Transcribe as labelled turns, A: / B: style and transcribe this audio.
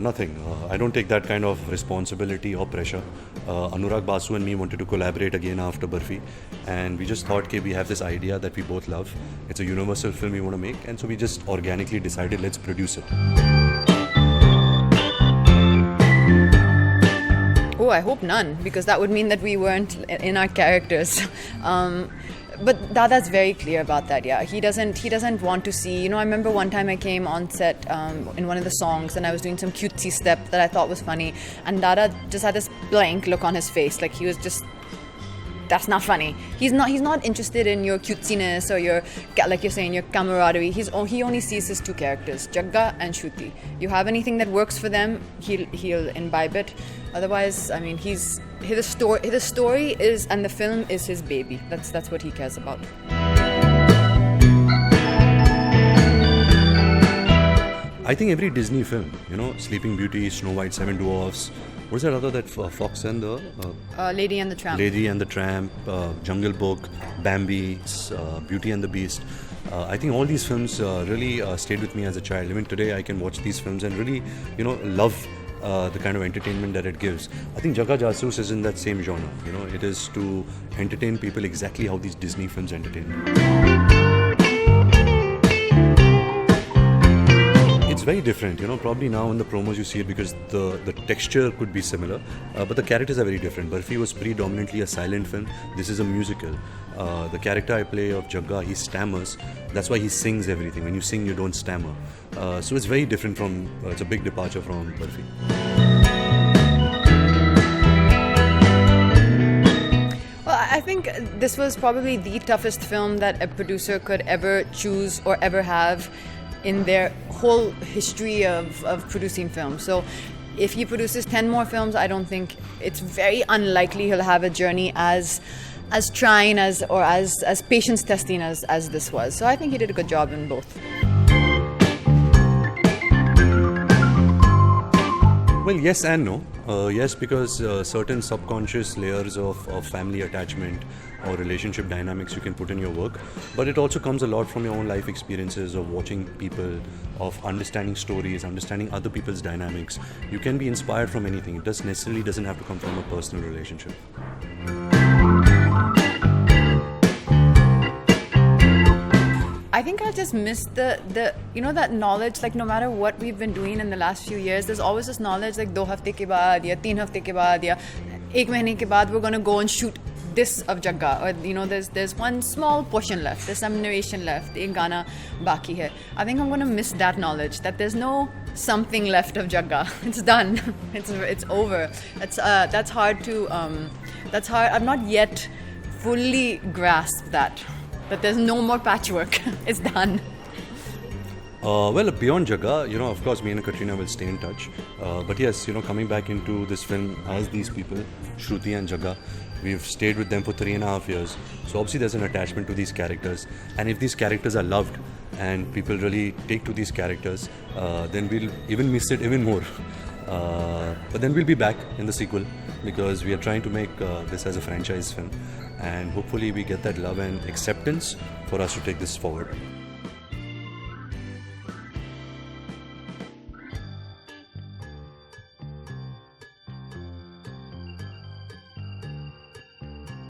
A: nothing. I don't take that kind of responsibility or pressure. Anurag Basu and me wanted to collaborate again after Barfi, and we just thought, okay, we have this idea that we both love. It's a universal film we want to make, and so we just organically decided, let's produce it.
B: Oh, I hope none, because that would mean that we weren't in our characters. But Dada's very clear about that. Yeah, he doesn't want to see. I remember one time I came on set in one of the songs, and I was doing some cutesy step that I thought was funny, and Dada just had this blank look on his face, like he was just, that's not funny. He's not interested in your cutesiness or your, like you're saying, your camaraderie. He only sees his two characters, Jagga and Shruti. You have anything that works for them, he'll imbibe it. Otherwise, I mean, his story is, and the film is his baby. That's what he cares about.
A: I think every Disney film, Sleeping Beauty, Snow White, Seven Dwarfs, what is that other that Fox and the
B: Lady and the Tramp.
A: Lady and the Tramp, Jungle Book, Bambi, Beauty and the Beast. I think all these films really stayed with me as a child. Even today, I can watch these films and really, love the kind of entertainment that it gives. I think Jagga Jasoos is in that same genre. It is to entertain people exactly how these Disney films entertain. It's very different, probably now in the promos you see it because the texture could be similar, but the characters are very different. Barfi was predominantly a silent film. This is a musical. The character I play of Jagga, he stammers. That's why he sings everything. When you sing, you don't stammer. So it's very different from, it's a big departure from Barfi.
B: I think this was probably the toughest film that a producer could ever choose or ever have in their whole history of producing films. So if he produces 10 more films, I don't think, it's very unlikely he'll have a journey as trying as patience testing as this was. So I think he did a good job in both.
A: Well, yes and no. Yes, because certain subconscious layers of family attachment or relationship dynamics you can put in your work, but it also comes a lot from your own life experiences of watching people, of understanding stories, understanding other people's dynamics. You can be inspired from anything. It doesn't have to come from a personal relationship.
B: I think I just missed the that knowledge, like no matter what we've been doing in the last few years, there's always this knowledge like 2 hafte ke baad ya 3 hafte ke baad ya 1 mahine ke baad we're going to go and shoot this of Jagga, or there's one small portion left, there's some narration left, ek gana baki hai. I think I'm going to miss that knowledge that there's no something left of Jagga. It's done. It's over. That's hard to I've not yet fully grasped that there's no more patchwork. It's done.
A: Well, beyond Jagga, of course, me and Katrina will stay in touch. But yes, coming back into this film as these people, Shruti and Jagga, we've stayed with them for 3.5 years. So obviously there's an attachment to these characters. And if these characters are loved and people really take to these characters, then we'll even miss it even more. But then we'll be back in the sequel because we are trying to make this as a franchise film. And hopefully we get that love and acceptance for us to take this forward.